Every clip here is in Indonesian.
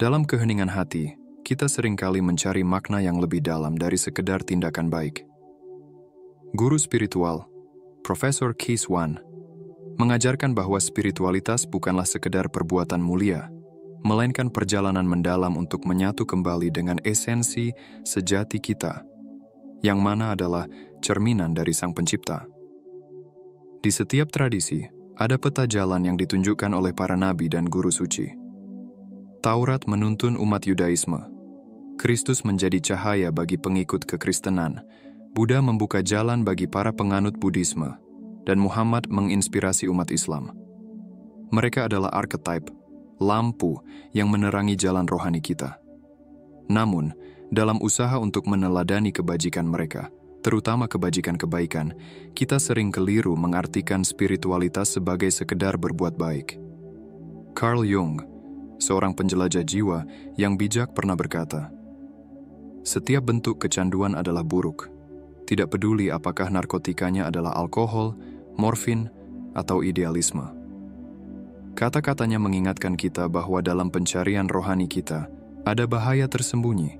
Dalam keheningan hati, kita seringkali mencari makna yang lebih dalam dari sekedar tindakan baik. Guru spiritual, Profesor Kees Wan, mengajarkan bahwa spiritualitas bukanlah sekedar perbuatan mulia, melainkan perjalanan mendalam untuk menyatu kembali dengan esensi sejati kita, yang mana adalah cerminan dari Sang Pencipta. Di setiap tradisi, ada peta jalan yang ditunjukkan oleh para nabi dan guru suci. Taurat menuntun umat Yudaisme. Kristus menjadi cahaya bagi pengikut kekristenan. Buddha membuka jalan bagi para penganut Buddhisme. Dan Muhammad menginspirasi umat Islam. Mereka adalah archetype, lampu yang menerangi jalan rohani kita. Namun, dalam usaha untuk meneladani kebajikan mereka, terutama kebajikan kebaikan, kita sering keliru mengartikan spiritualitas sebagai sekedar berbuat baik. Carl Jung, seorang penjelajah jiwa yang bijak, pernah berkata, "Setiap bentuk kecanduan adalah buruk, tidak peduli apakah narkotikanya adalah alkohol, morfin, atau idealisme." Kata-katanya mengingatkan kita bahwa dalam pencarian rohani kita ada bahaya tersembunyi,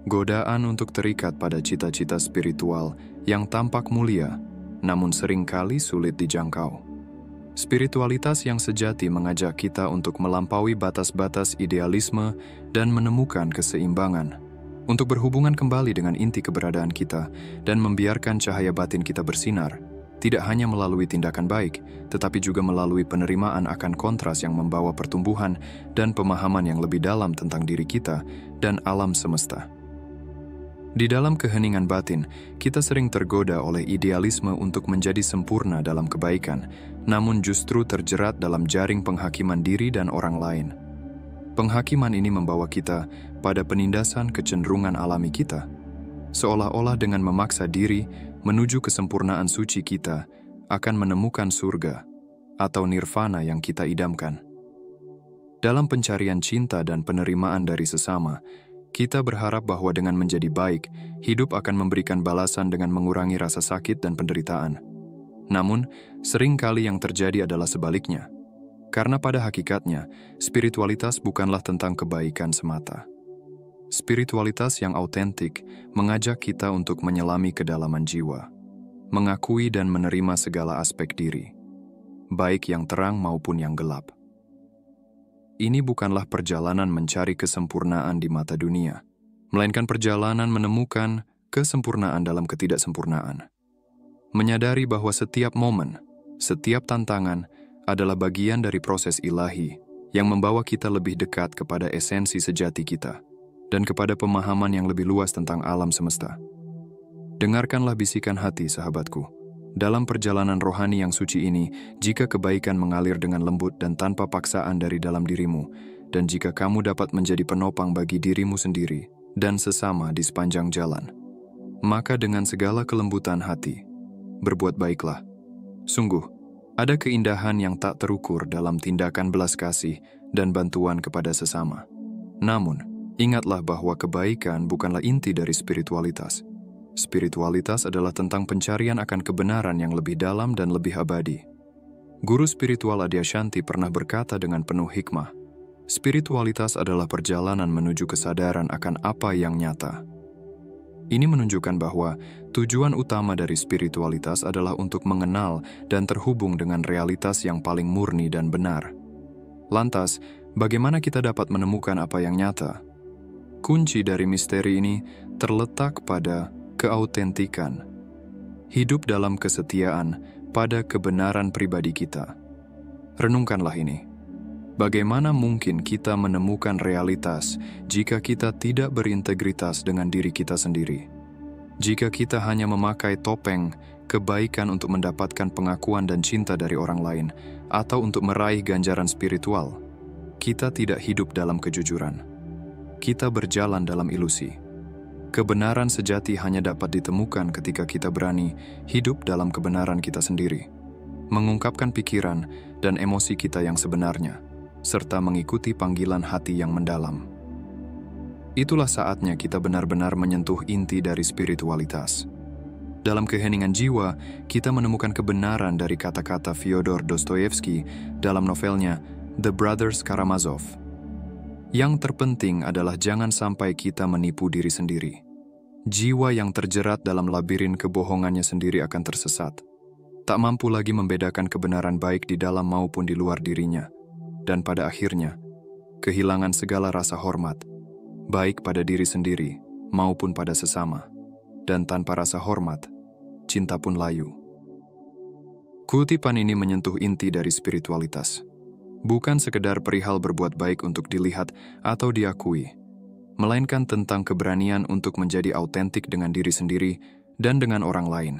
godaan untuk terikat pada cita-cita spiritual yang tampak mulia, namun seringkali sulit dijangkau. Spiritualitas yang sejati mengajak kita untuk melampaui batas-batas idealisme dan menemukan keseimbangan, untuk berhubungan kembali dengan inti keberadaan kita dan membiarkan cahaya batin kita bersinar, tidak hanya melalui tindakan baik, tetapi juga melalui penerimaan akan kontras yang membawa pertumbuhan dan pemahaman yang lebih dalam tentang diri kita dan alam semesta. Di dalam keheningan batin, kita sering tergoda oleh idealisme untuk menjadi sempurna dalam kebaikan, namun justru terjerat dalam jaring penghakiman diri dan orang lain. Penghakiman ini membawa kita pada penindasan kecenderungan alami kita, seolah-olah dengan memaksa diri menuju kesempurnaan suci kita akan menemukan surga atau nirvana yang kita idamkan. Dalam pencarian cinta dan penerimaan dari sesama, kita berharap bahwa dengan menjadi baik, hidup akan memberikan balasan dengan mengurangi rasa sakit dan penderitaan. Namun, seringkali yang terjadi adalah sebaliknya. Karena pada hakikatnya, spiritualitas bukanlah tentang kebaikan semata. Spiritualitas yang autentik mengajak kita untuk menyelami kedalaman jiwa, mengakui dan menerima segala aspek diri, baik yang terang maupun yang gelap. Ini bukanlah perjalanan mencari kesempurnaan di mata dunia, melainkan perjalanan menemukan kesempurnaan dalam ketidaksempurnaan. Menyadari bahwa setiap momen, setiap tantangan adalah bagian dari proses ilahi yang membawa kita lebih dekat kepada esensi sejati kita dan kepada pemahaman yang lebih luas tentang alam semesta. Dengarkanlah bisikan hati, sahabatku. Dalam perjalanan rohani yang suci ini, jika kebaikan mengalir dengan lembut dan tanpa paksaan dari dalam dirimu, dan jika kamu dapat menjadi penopang bagi dirimu sendiri dan sesama di sepanjang jalan, maka dengan segala kelembutan hati, berbuat baiklah. Sungguh, ada keindahan yang tak terukur dalam tindakan belas kasih dan bantuan kepada sesama. Namun, ingatlah bahwa kebaikan bukanlah inti dari spiritualitas. Spiritualitas adalah tentang pencarian akan kebenaran yang lebih dalam dan lebih abadi. Guru spiritual Adyashanti pernah berkata dengan penuh hikmah, spiritualitas adalah perjalanan menuju kesadaran akan apa yang nyata. Ini menunjukkan bahwa tujuan utama dari spiritualitas adalah untuk mengenal dan terhubung dengan realitas yang paling murni dan benar. Lantas, bagaimana kita dapat menemukan apa yang nyata? Kunci dari misteri ini terletak pada keautentikan, hidup dalam kesetiaan pada kebenaran pribadi kita. Renungkanlah ini. Bagaimana mungkin kita menemukan realitas jika kita tidak berintegritas dengan diri kita sendiri? Jika kita hanya memakai topeng kebaikan untuk mendapatkan pengakuan dan cinta dari orang lain, atau untuk meraih ganjaran spiritual, kita tidak hidup dalam kejujuran. Kita berjalan dalam ilusi. Kebenaran sejati hanya dapat ditemukan ketika kita berani hidup dalam kebenaran kita sendiri, mengungkapkan pikiran dan emosi kita yang sebenarnya, serta mengikuti panggilan hati yang mendalam. Itulah saatnya kita benar-benar menyentuh inti dari spiritualitas. Dalam keheningan jiwa, kita menemukan kebenaran dari kata-kata Fyodor Dostoyevsky dalam novelnya The Brothers Karamazov. Yang terpenting adalah jangan sampai kita menipu diri sendiri. Jiwa yang terjerat dalam labirin kebohongannya sendiri akan tersesat. Tak mampu lagi membedakan kebenaran baik di dalam maupun di luar dirinya. Dan pada akhirnya, kehilangan segala rasa hormat, baik pada diri sendiri maupun pada sesama. Dan tanpa rasa hormat, cinta pun layu. Kutipan ini menyentuh inti dari spiritualitas. Bukan sekedar perihal berbuat baik untuk dilihat atau diakui, melainkan tentang keberanian untuk menjadi autentik dengan diri sendiri dan dengan orang lain.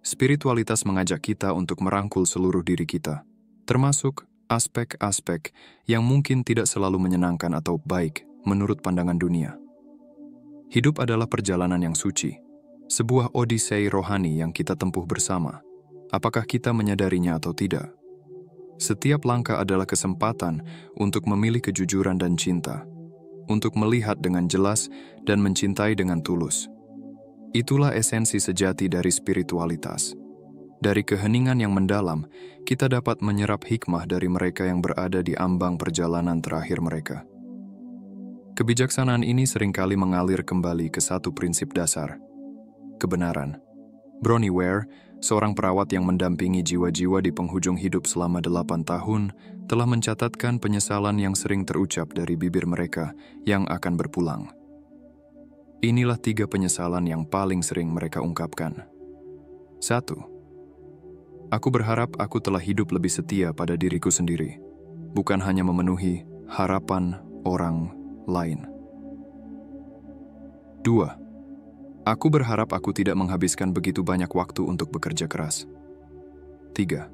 Spiritualitas mengajak kita untuk merangkul seluruh diri kita, termasuk aspek-aspek yang mungkin tidak selalu menyenangkan atau baik menurut pandangan dunia. Hidup adalah perjalanan yang suci, sebuah odisei rohani yang kita tempuh bersama, apakah kita menyadarinya atau tidak. Setiap langkah adalah kesempatan untuk memilih kejujuran dan cinta, untuk melihat dengan jelas dan mencintai dengan tulus. Itulah esensi sejati dari spiritualitas. Dari keheningan yang mendalam, kita dapat menyerap hikmah dari mereka yang berada di ambang perjalanan terakhir mereka. Kebijaksanaan ini seringkali mengalir kembali ke satu prinsip dasar, kebenaran. Bronnie Ware, seorang perawat yang mendampingi jiwa-jiwa di penghujung hidup selama 8 tahun, telah mencatatkan penyesalan yang sering terucap dari bibir mereka yang akan berpulang. Inilah 3 penyesalan yang paling sering mereka ungkapkan. 1. Aku berharap aku telah hidup lebih setia pada diriku sendiri, bukan hanya memenuhi harapan orang lain. 2. Aku berharap aku tidak menghabiskan begitu banyak waktu untuk bekerja keras. 3.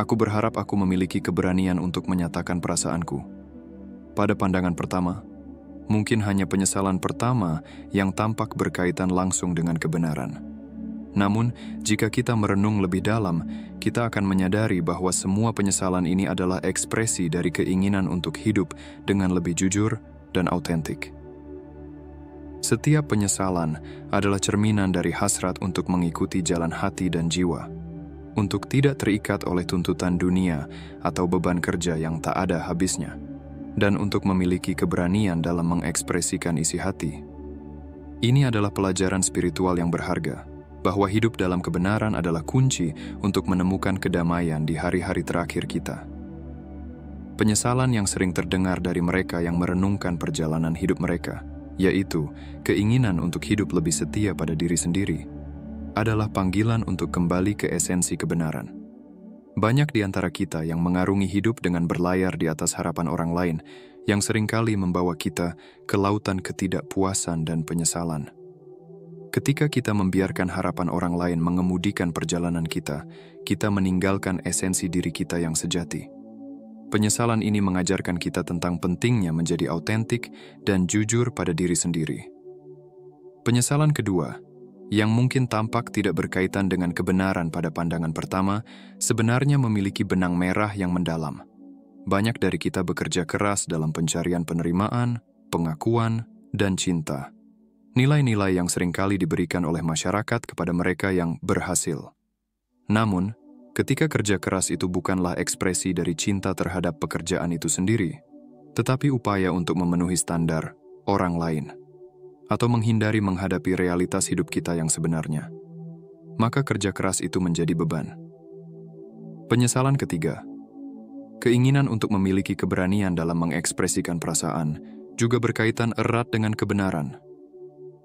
Aku berharap aku memiliki keberanian untuk menyatakan perasaanku. Pada pandangan pertama, mungkin hanya penyesalan pertama yang tampak berkaitan langsung dengan kebenaran. Namun, jika kita merenung lebih dalam, kita akan menyadari bahwa semua penyesalan ini adalah ekspresi dari keinginan untuk hidup dengan lebih jujur dan autentik. Setiap penyesalan adalah cerminan dari hasrat untuk mengikuti jalan hati dan jiwa, untuk tidak terikat oleh tuntutan dunia atau beban kerja yang tak ada habisnya, dan untuk memiliki keberanian dalam mengekspresikan isi hati. Ini adalah pelajaran spiritual yang berharga, bahwa hidup dalam kebenaran adalah kunci untuk menemukan kedamaian di hari-hari terakhir kita. Penyesalan yang sering terdengar dari mereka yang merenungkan perjalanan hidup mereka, yaitu keinginan untuk hidup lebih setia pada diri sendiri, adalah panggilan untuk kembali ke esensi kebenaran. Banyak di antara kita yang mengarungi hidup dengan berlayar di atas harapan orang lain, yang seringkali membawa kita ke lautan ketidakpuasan dan penyesalan. Ketika kita membiarkan harapan orang lain mengemudikan perjalanan kita meninggalkan esensi diri kita yang sejati. Penyesalan ini mengajarkan kita tentang pentingnya menjadi autentik dan jujur pada diri sendiri. Penyesalan kedua, yang mungkin tampak tidak berkaitan dengan kebenaran pada pandangan pertama, sebenarnya memiliki benang merah yang mendalam. Banyak dari kita bekerja keras dalam pencarian penerimaan, pengakuan, dan cinta. Nilai-nilai yang seringkali diberikan oleh masyarakat kepada mereka yang berhasil. Namun, ketika kerja keras itu bukanlah ekspresi dari cinta terhadap pekerjaan itu sendiri, tetapi upaya untuk memenuhi standar orang lain, atau menghindari menghadapi realitas hidup kita yang sebenarnya, maka kerja keras itu menjadi beban. Penyesalan ketiga, keinginan untuk memiliki keberanian dalam mengekspresikan perasaan juga berkaitan erat dengan kebenaran.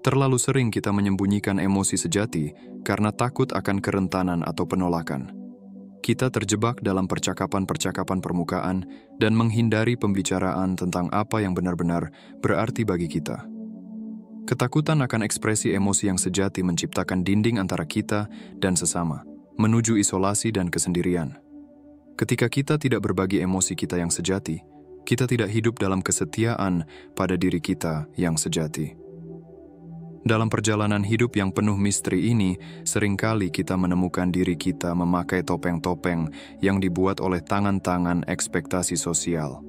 Terlalu sering kita menyembunyikan emosi sejati karena takut akan kerentanan atau penolakan. Kita terjebak dalam percakapan-percakapan permukaan dan menghindari pembicaraan tentang apa yang benar-benar berarti bagi kita. Ketakutan akan ekspresi emosi yang sejati menciptakan dinding antara kita dan sesama, menuju isolasi dan kesendirian. Ketika kita tidak berbagi emosi kita yang sejati, kita tidak hidup dalam kesetiaan pada diri kita yang sejati. Dalam perjalanan hidup yang penuh misteri ini, seringkali kita menemukan diri kita memakai topeng-topeng yang dibuat oleh tangan-tangan ekspektasi sosial.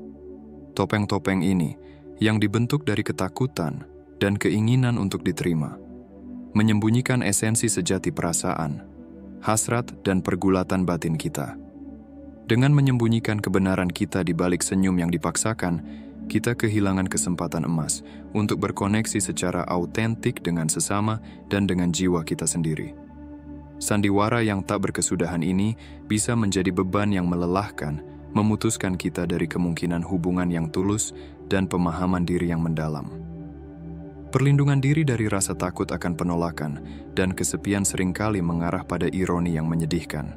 Topeng-topeng ini, yang dibentuk dari ketakutan dan keinginan untuk diterima, menyembunyikan esensi sejati perasaan, hasrat dan pergulatan batin kita. Dengan menyembunyikan kebenaran kita di balik senyum yang dipaksakan, kita kehilangan kesempatan emas untuk berkoneksi secara autentik dengan sesama dan dengan jiwa kita sendiri. Sandiwara yang tak berkesudahan ini bisa menjadi beban yang melelahkan, memutuskan kita dari kemungkinan hubungan yang tulus dan pemahaman diri yang mendalam. Perlindungan diri dari rasa takut akan penolakan dan kesepian seringkali mengarah pada ironi yang menyedihkan.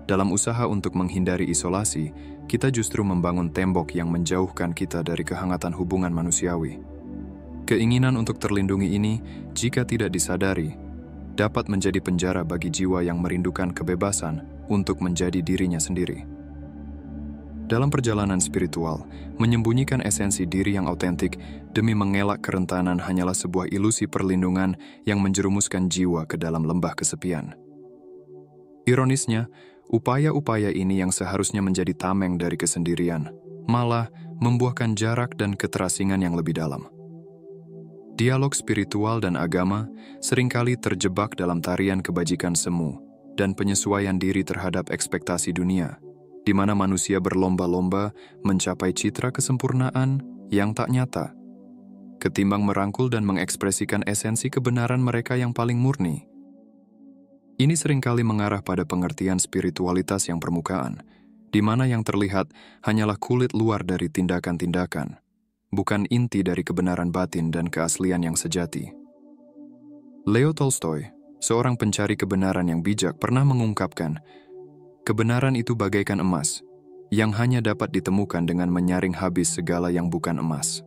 Dalam usaha untuk menghindari isolasi, kita justru membangun tembok yang menjauhkan kita dari kehangatan hubungan manusiawi. Keinginan untuk terlindungi ini, jika tidak disadari, dapat menjadi penjara bagi jiwa yang merindukan kebebasan untuk menjadi dirinya sendiri. Dalam perjalanan spiritual, menyembunyikan esensi diri yang autentik demi mengelak kerentanan hanyalah sebuah ilusi perlindungan yang menjerumuskan jiwa ke dalam lembah kesepian. Ironisnya, upaya-upaya ini yang seharusnya menjadi tameng dari kesendirian, malah membuahkan jarak dan keterasingan yang lebih dalam. Dialog spiritual dan agama seringkali terjebak dalam tarian kebajikan semu dan penyesuaian diri terhadap ekspektasi dunia, di mana manusia berlomba-lomba mencapai citra kesempurnaan yang tak nyata, ketimbang merangkul dan mengekspresikan esensi kebenaran mereka yang paling murni. Ini seringkali mengarah pada pengertian spiritualitas yang permukaan, di mana yang terlihat hanyalah kulit luar dari tindakan-tindakan, bukan inti dari kebenaran batin dan keaslian yang sejati. Leo Tolstoy, seorang pencari kebenaran yang bijak, pernah mengungkapkan, kebenaran itu bagaikan emas, yang hanya dapat ditemukan dengan menyaring habis segala yang bukan emas.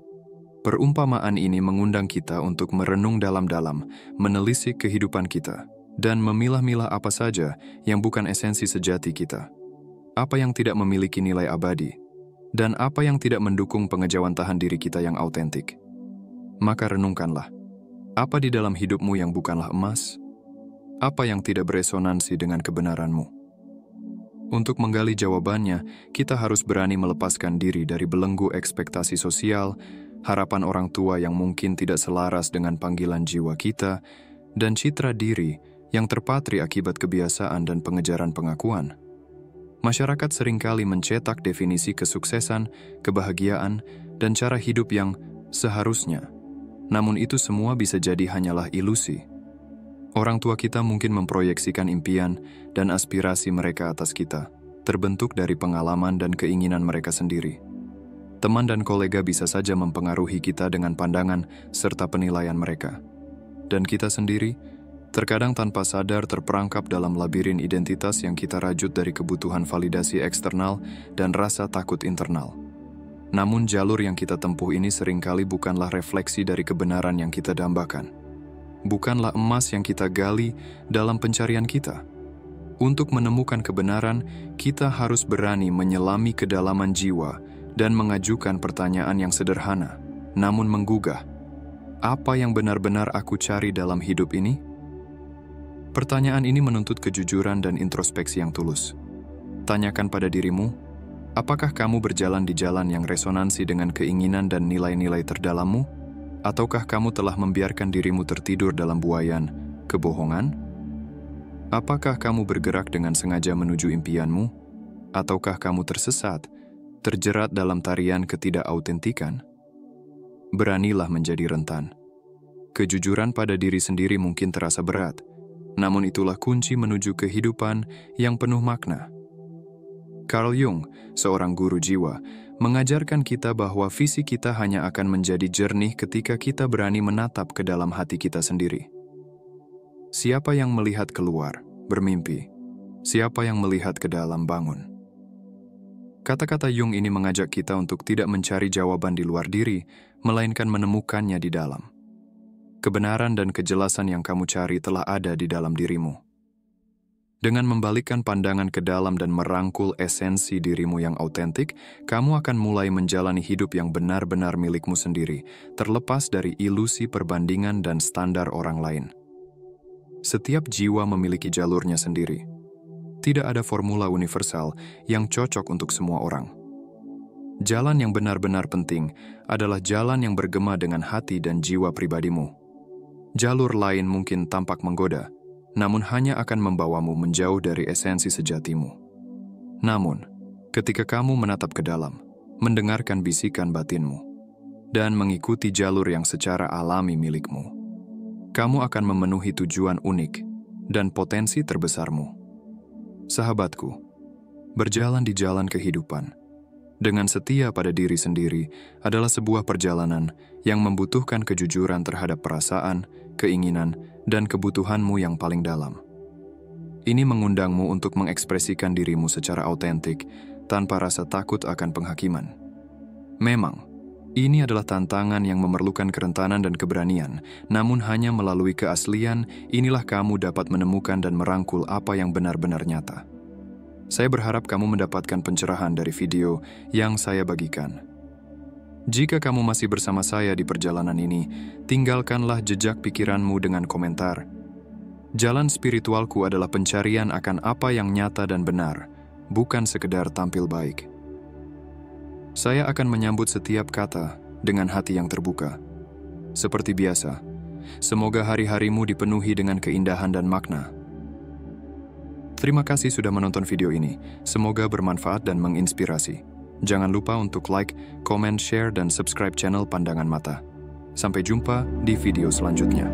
Perumpamaan ini mengundang kita untuk merenung dalam-dalam, menelisik kehidupan kita, dan memilah-milah apa saja yang bukan esensi sejati kita. Apa yang tidak memiliki nilai abadi, dan apa yang tidak mendukung pengejawantahan diri kita yang autentik. Maka renungkanlah, apa di dalam hidupmu yang bukanlah emas? Apa yang tidak beresonansi dengan kebenaranmu? Untuk menggali jawabannya, kita harus berani melepaskan diri dari belenggu ekspektasi sosial, harapan orang tua yang mungkin tidak selaras dengan panggilan jiwa kita, dan citra diri yang terpatri akibat kebiasaan dan pengejaran pengakuan. Masyarakat seringkali mencetak definisi kesuksesan, kebahagiaan, dan cara hidup yang seharusnya. Namun itu semua bisa jadi hanyalah ilusi. Orang tua kita mungkin memproyeksikan impian dan aspirasi mereka atas kita, terbentuk dari pengalaman dan keinginan mereka sendiri. Teman dan kolega bisa saja mempengaruhi kita dengan pandangan serta penilaian mereka. Dan kita sendiri, terkadang tanpa sadar terperangkap dalam labirin identitas yang kita rajut dari kebutuhan validasi eksternal dan rasa takut internal. Namun jalur yang kita tempuh ini seringkali bukanlah refleksi dari kebenaran yang kita dambakan. Bukanlah emas yang kita gali dalam pencarian kita. Untuk menemukan kebenaran, kita harus berani menyelami kedalaman jiwa dan mengajukan pertanyaan yang sederhana, namun menggugah. Apa yang benar-benar aku cari dalam hidup ini? Pertanyaan ini menuntut kejujuran dan introspeksi yang tulus. Tanyakan pada dirimu, apakah kamu berjalan di jalan yang resonansi dengan keinginan dan nilai-nilai terdalammu? Ataukah kamu telah membiarkan dirimu tertidur dalam buayan kebohongan? Apakah kamu bergerak dengan sengaja menuju impianmu? Ataukah kamu tersesat, terjerat dalam tarian ketidakautentikan? Beranilah menjadi rentan. Kejujuran pada diri sendiri mungkin terasa berat, namun itulah kunci menuju kehidupan yang penuh makna. Carl Jung, seorang guru jiwa, mengajarkan kita bahwa visi kita hanya akan menjadi jernih ketika kita berani menatap ke dalam hati kita sendiri. Siapa yang melihat keluar, bermimpi. Siapa yang melihat ke dalam, bangun. Kata-kata Jung ini mengajak kita untuk tidak mencari jawaban di luar diri, melainkan menemukannya di dalam. Kebenaran dan kejelasan yang kamu cari telah ada di dalam dirimu. Dengan membalikkan pandangan ke dalam dan merangkul esensi dirimu yang autentik, kamu akan mulai menjalani hidup yang benar-benar milikmu sendiri, terlepas dari ilusi perbandingan dan standar orang lain. Setiap jiwa memiliki jalurnya sendiri. Tidak ada formula universal yang cocok untuk semua orang. Jalan yang benar-benar penting adalah jalan yang bergema dengan hati dan jiwa pribadimu. Jalur lain mungkin tampak menggoda, namun hanya akan membawamu menjauh dari esensi sejatimu. Namun, ketika kamu menatap ke dalam, mendengarkan bisikan batinmu, dan mengikuti jalur yang secara alami milikmu. Kamu akan memenuhi tujuan unik dan potensi terbesarmu. Sahabatku, berjalan di jalan kehidupan dengan setia pada diri sendiri adalah sebuah perjalanan yang membutuhkan kejujuran terhadap perasaan, keinginan, dan kebutuhanmu yang paling dalam. Ini mengundangmu untuk mengekspresikan dirimu secara autentik tanpa rasa takut akan penghakiman. Memang, ini adalah tantangan yang memerlukan kerentanan dan keberanian, namun hanya melalui keaslian, inilah kamu dapat menemukan dan merangkul apa yang benar-benar nyata. Saya berharap kamu mendapatkan pencerahan dari video yang saya bagikan. Jika kamu masih bersama saya di perjalanan ini, tinggalkanlah jejak pikiranmu dengan komentar. Jalan spiritualku adalah pencarian akan apa yang nyata dan benar, bukan sekedar tampil baik. Saya akan menyambut setiap kata dengan hati yang terbuka. Seperti biasa, semoga hari-harimu dipenuhi dengan keindahan dan makna. Terima kasih sudah menonton video ini. Semoga bermanfaat dan menginspirasi. Jangan lupa untuk like, comment, share, dan subscribe channel Pandangan Mata. Sampai jumpa di video selanjutnya.